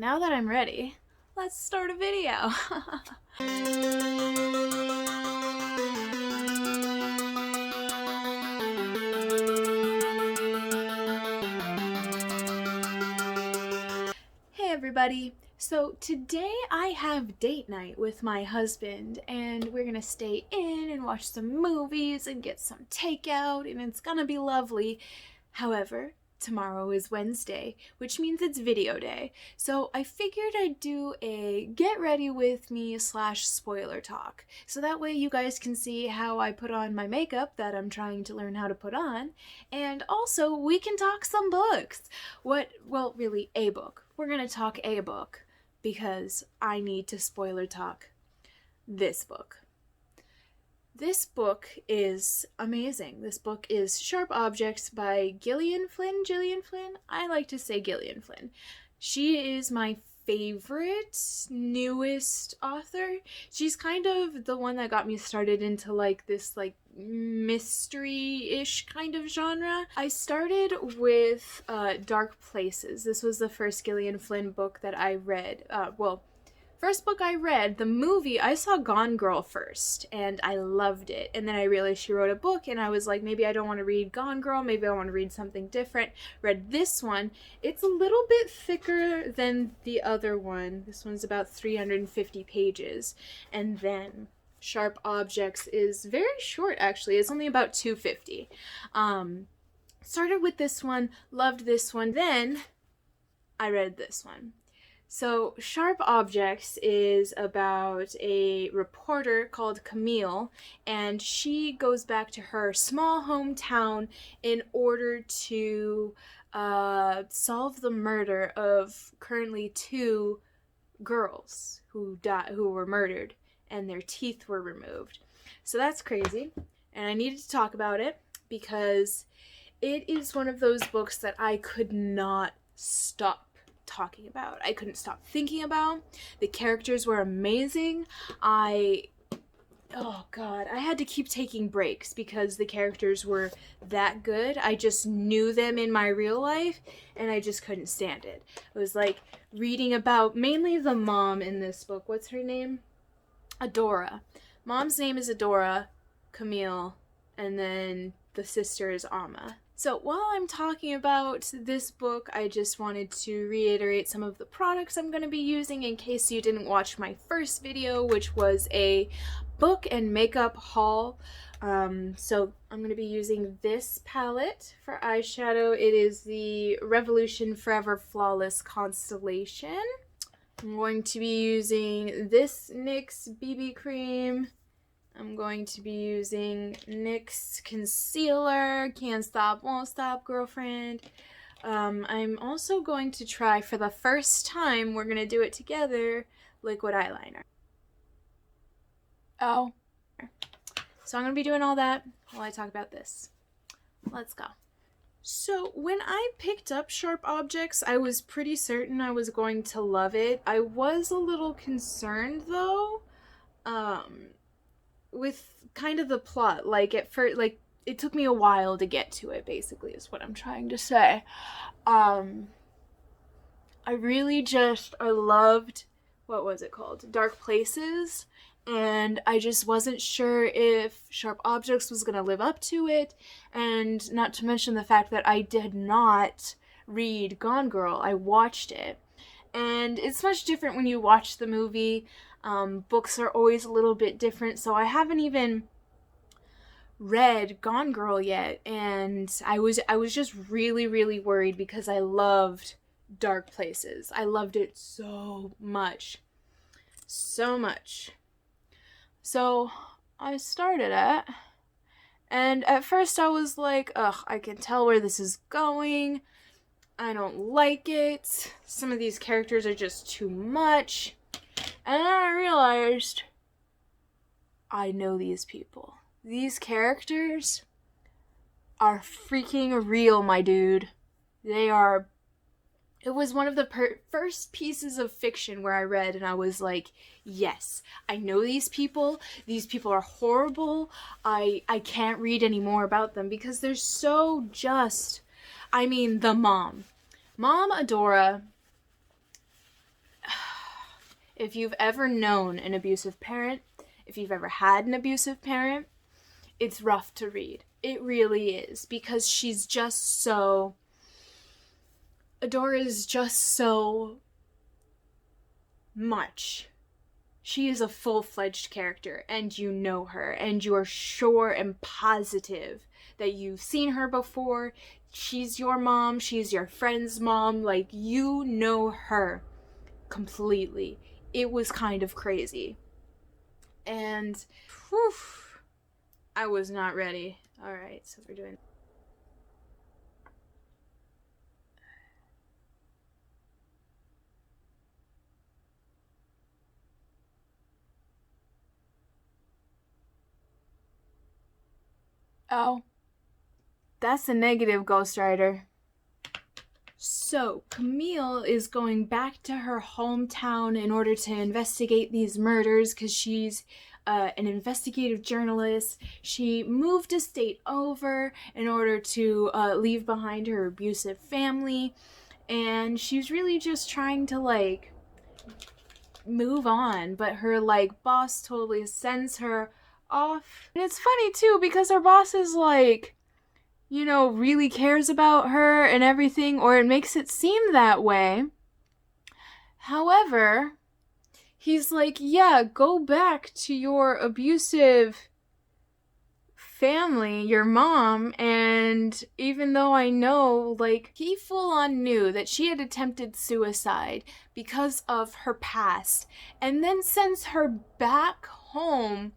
now that I'm ready, let's start a video. Hey everybody! So today I have date night with my husband and we're gonna stay in and watch some movies and get some takeout and it's gonna be lovely. However, tomorrow is Wednesday, which means it's video day. So I figured I'd do a get ready with me / spoiler talk. So that way you guys can see how I put on my makeup that I'm trying to learn how to put on. And also we can talk some books. Well, really a book. We're gonna talk a book because I need to spoiler talk this book. This book is amazing. This book is Sharp Objects by Gillian Flynn? I like to say Gillian Flynn. She is my favorite, newest author. She's kind of the one that got me started into this mystery-ish kind of genre. I started with Dark Places. This was the first Gillian Flynn book that I read. First book I read, the movie, I saw Gone Girl first, and I loved it. And then I realized she wrote a book, and I was like, maybe I don't want to read Gone Girl, maybe I want to read something different. Read this one. It's a little bit thicker than the other one. This one's about 350 pages. And then Sharp Objects is very short, actually. It's only about 250. Started with this one, loved this one, then I read this one. So, Sharp Objects is about a reporter called Camille, and she goes back to her small hometown in order to solve the murder of currently 2 girls who were murdered, and their teeth were removed. So that's crazy, and I needed to talk about it because it is one of those books that I could not stop talking about. I couldn't stop thinking about. The characters were amazing. Oh god, I had to keep taking breaks because the characters were that good. I just knew them in my real life and I just couldn't stand it. It was like reading about mainly the mom in this book. What's her name? Adora. Mom's name is Adora, Camille, and then the sister is Amma. So while I'm talking about this book, I just wanted to reiterate some of the products I'm going to be using in case you didn't watch my first video, which was a book and makeup haul. So I'm going to be using this palette for eyeshadow. It is the Revolution Forever Flawless Constellation. I'm going to be using this NYX BB cream. I'm going to be using NYX concealer, Can't Stop, Won't Stop, Girlfriend. I'm also going to try, for the first time, we're going to do it together, liquid eyeliner. So I'm going to be doing all that while I talk about this. Let's go. So when I picked up Sharp Objects, I was pretty certain I was going to love it. I was a little concerned, though, with kind of the plot. At first, it took me a while to get to it, basically, is what I'm trying to say. I loved, what was it called? Dark Places, and I just wasn't sure if Sharp Objects was going to live up to it, and not to mention the fact that I did not read Gone Girl. I watched it, and it's much different when you watch the movie. Books are always a little bit different, so I haven't even read Gone Girl yet, and I was just really, really worried because I loved Dark Places. I loved it so much. So much. So I started it, and at first I was like, ugh, I can tell where this is going. I don't like it. Some of these characters are just too much. And then I realized, I know these people. These characters are freaking real, my dude. They are. It was one of the first pieces of fiction where I read and I was like, yes, I know these people. These people are horrible. I can't read any more about them because they're so just. I mean, the mom. Mom Adora If you've ever known an abusive parent, if you've ever had an abusive parent, it's rough to read. It really is, because she's just so... Adora is just so much. She is a full-fledged character, and you know her, and you are sure and positive that you've seen her before. She's your mom, she's your friend's mom, like, you know her completely. It was kind of crazy. And, whew, I was not ready. Alright, so we're doing... Oh. That's a negative, Ghost Rider. So, Camille is going back to her hometown in order to investigate these murders because she's an investigative journalist. She moved a state over in order to leave behind her abusive family, and she's really just trying to, like, move on, but her, like, boss totally sends her off. And it's funny, too, because her boss is, like, you know, really cares about her and everything, or it makes it seem that way. However, he's like, yeah, go back to your abusive family, your mom, and even though I know, like, he full on knew that she had attempted suicide because of her past, and then sends her back home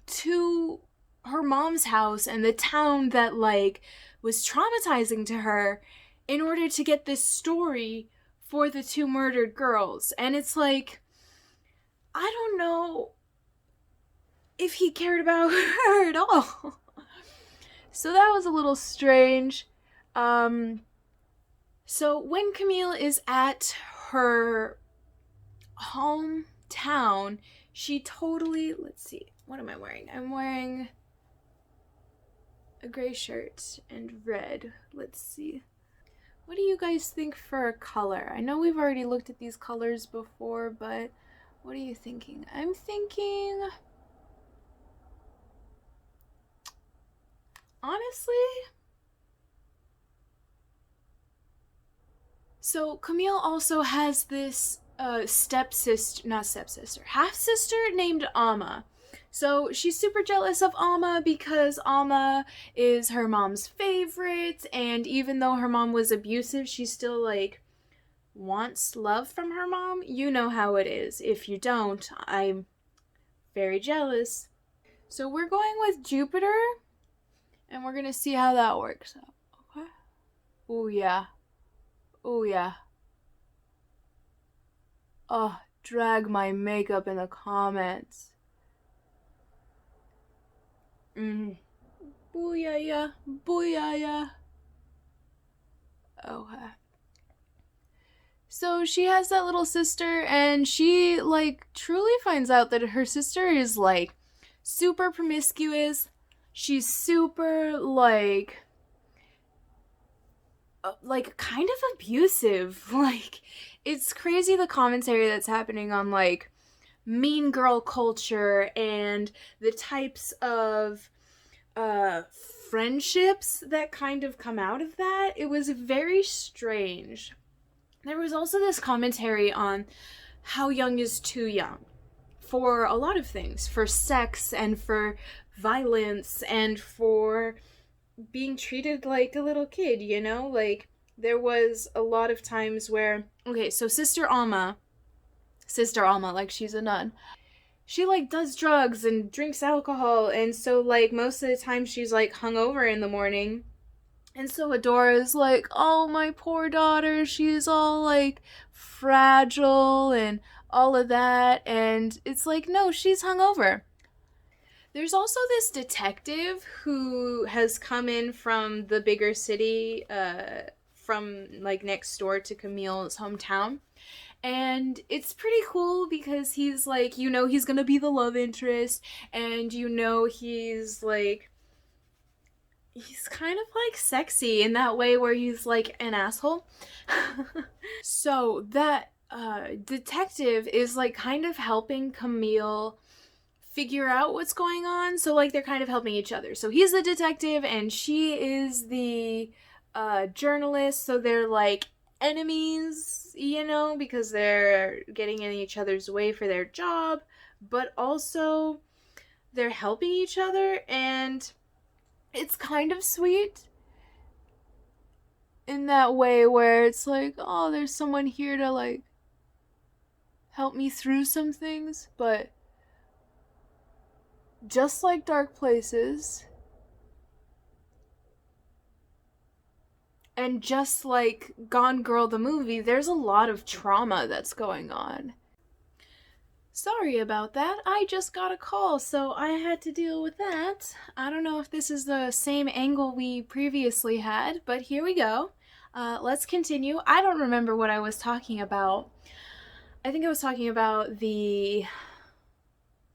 to her mom's house and the town that, like, was traumatizing to her in order to get this story for the two murdered girls. And it's like, I don't know if he cared about her at all. So that was a little strange. So when Camille is at her hometown, she totally, let's see, what am I wearing? I'm wearing a gray shirt and red. Let's see. What do you guys think for a color? I know we've already looked at these colors before, but what are you thinking? I'm thinking... honestly... So Camille also has this half-sister named Amma. So she's super jealous of Amma because Amma is her mom's favorite, and even though her mom was abusive, she still, like, wants love from her mom. You know how it is. If you don't, I'm very jealous. So we're going with Jupiter, and we're gonna see how that works out. Okay? Oh yeah. Oh yeah. Oh, drag my makeup in the comments. Booyah, booyah. Okay. So she has that little sister, and she, like, truly finds out that her sister is, like, super promiscuous. She's super, like, kind of abusive. Like, it's crazy the commentary that's happening on, like, mean girl culture and the types of friendships that kind of come out of that. It was very strange. There was also this commentary on how young is too young for a lot of things, for sex and for violence and for being treated like a little kid, you know? Like, there was a lot of times where, okay, so Sister Alma, like she's a nun, she, like, does drugs and drinks alcohol, and so, like, most of the time she's, like, hungover in the morning. And so Adora's like, oh, my poor daughter, she's all, like, fragile and all of that. And it's like, no, she's hungover. There's also this detective who has come in from the bigger city, from, like, next door to Camille's hometown. And it's pretty cool because he's, like, you know, he's gonna be the love interest, and you know he's, like, he's kind of, like, sexy in that way where he's, like, an asshole. So that detective is like kind of helping Camille figure out what's going on. So like they're kind of helping each other. So he's the detective and she is the journalist. So they're like enemies, you know, because they're getting in each other's way for their job. But also they're helping each other, and it's kind of sweet in that way where it's like, oh, there's someone here to like help me through some things. But just like Dark Places, and just like Gone Girl the movie, there's a lot of trauma that's going on. Sorry about that. I just got a call, so I had to deal with that. I don't know if this is the same angle we previously had, but here we go. Let's continue. I don't remember what I was talking about. I think I was talking about the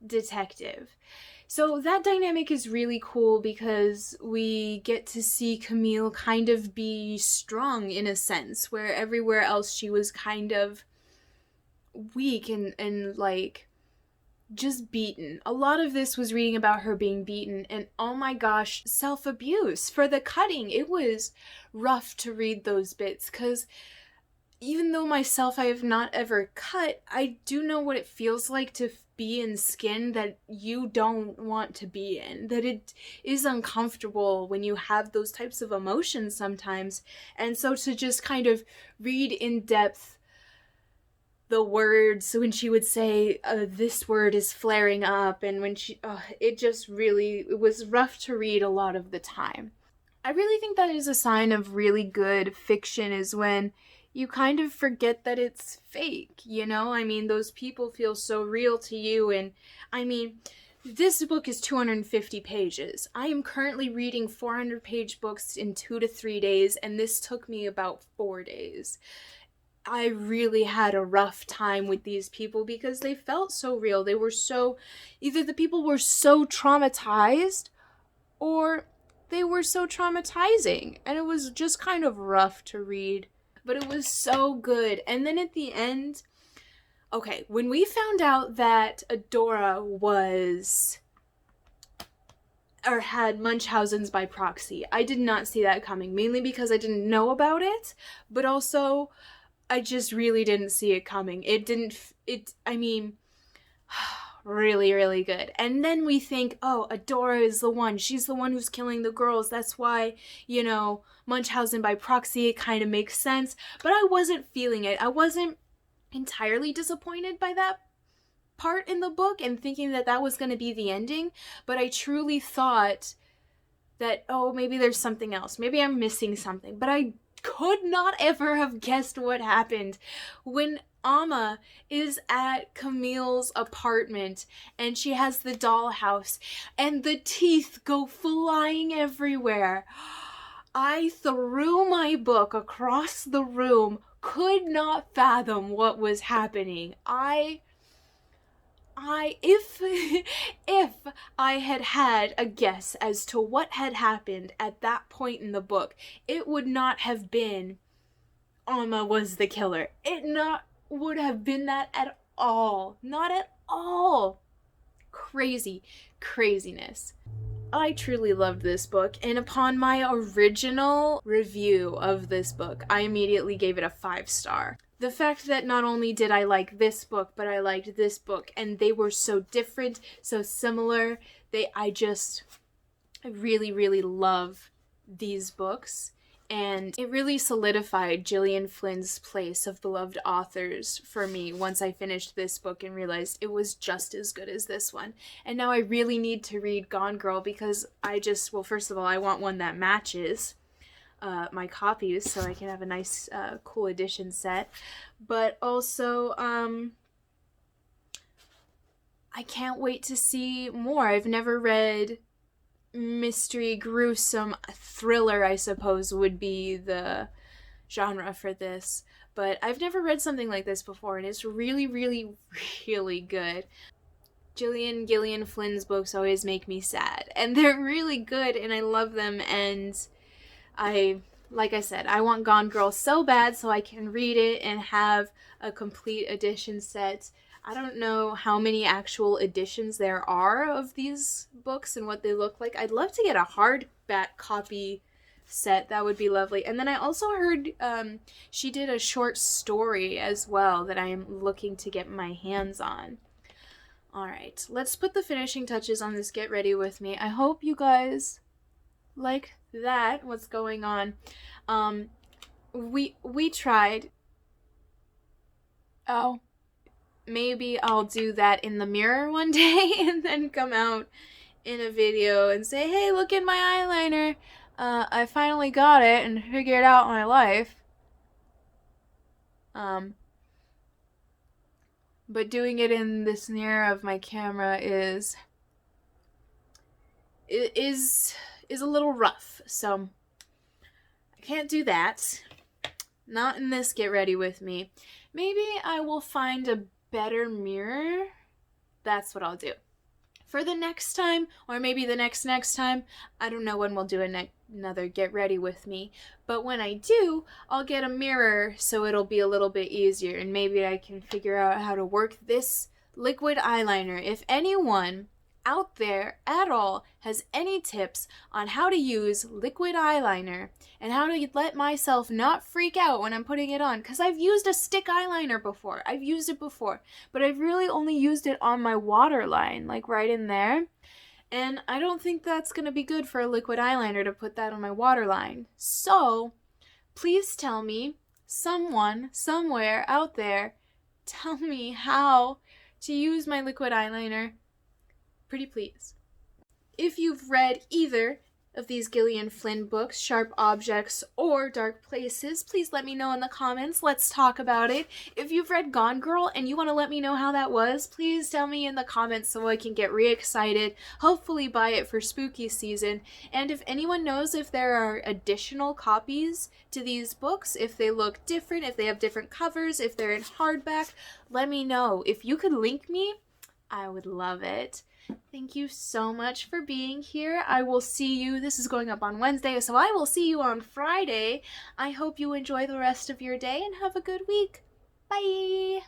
detective. So that dynamic is really cool because we get to see Camille kind of be strong in a sense, where everywhere else she was kind of weak and like just beaten. A lot of this was reading about her being beaten, and oh my gosh, self-abuse for the cutting. It was rough to read those bits because even though myself I have not ever cut, I do know what it feels like to be in skin that you don't want to be in, that it is uncomfortable when you have those types of emotions sometimes. And so to just kind of read in depth the words when she would say this word is flaring up, and when she it just really, it was rough to read a lot of the time. I really think that is a sign of really good fiction, is when you kind of forget that it's fake, you know? I mean, those people feel so real to you, and I mean, this book is 250 pages. I am currently reading 400-page books in 2 to 3 days, and this took me about 4 days. I really had a rough time with these people because they felt so real. They were so, either the people were so traumatized or they were so traumatizing, and it was just kind of rough to read, but it was so good. And then at the end, okay, when we found out that Adora was, or had Munchausen's by proxy, I did not see that coming, mainly because I didn't know about it, but also I just really didn't see it coming. I mean, really, really good. And then we think, oh, Adora is the one. She's the one who's killing the girls. That's why, you know, Munchausen by proxy, it kind of makes sense. But I wasn't feeling it. I wasn't entirely disappointed by that part in the book and thinking that that was going to be the ending. But I truly thought that, oh, maybe there's something else. Maybe I'm missing something. But I could not ever have guessed what happened when Amma is at Camille's apartment and she has the dollhouse and the teeth go flying everywhere. I threw my book across the room, could not fathom what was happening. If I had had a guess as to what had happened at that point in the book, it would not have been Amma was the killer. It not would have been that at all. Not at all. Craziness. I truly loved this book, and upon my original review of this book, I immediately gave it a 5-star. The fact that not only did I like this book, but I liked this book, and they were so different, so similar, I really, really love these books. And it really solidified Gillian Flynn's place of beloved authors for me once I finished this book and realized it was just as good as this one. And now I really need to read Gone Girl because well, first of all, I want one that matches my copies so I can have a nice, cool edition set. But also, I can't wait to see more. I've never read mystery, gruesome, thriller, I suppose would be the genre for this, but I've never read something like this before, and it's really, really, really good. Gillian Flynn's books always make me sad, and they're really good, and I love them, and I like I said, I want Gone Girl so bad so I can read it and have a complete edition set. I don't know how many actual editions there are of these books and what they look like. I'd love to get a hardback copy set. That would be lovely. And then I also heard she did a short story as well that I am looking to get my hands on. All right, let's put the finishing touches on this Get Ready With Me. I hope you guys like that, what's going on. We tried. Oh, maybe I'll do that in the mirror one day and then come out in a video and say, hey, look at my eyeliner. I finally got it and figured out my life. But doing it in this mirror of my camera is a little rough, so I can't do that. Not in this Get Ready With Me. Maybe I will find a better mirror. That's what I'll do. For the next time, or maybe the next time, I don't know when we'll do another Get Ready With Me, but when I do, I'll get a mirror so it'll be a little bit easier, and maybe I can figure out how to work this liquid eyeliner. If anyone out there at all has any tips on how to use liquid eyeliner and how to let myself not freak out when I'm putting it on, because I've used a stick eyeliner before. I've used it before, but I've really only used it on my waterline, like right in there. And I don't think that's going to be good for a liquid eyeliner to put that on my waterline. So please tell me, someone, somewhere out there, tell me how to use my liquid eyeliner. Pretty please. If you've read either of these Gillian Flynn books, Sharp Objects or Dark Places, please let me know in the comments. Let's talk about it. If you've read Gone Girl and you want to let me know how that was, please tell me in the comments so I can get re-excited, hopefully buy it for spooky season. And if anyone knows if there are additional copies to these books, if they look different, if they have different covers, if they're in hardback, let me know. If you could link me, I would love it. Thank you so much for being here. I will see you. This is going up on Wednesday, so I will see you on Friday. I hope you enjoy the rest of your day and have a good week. Bye!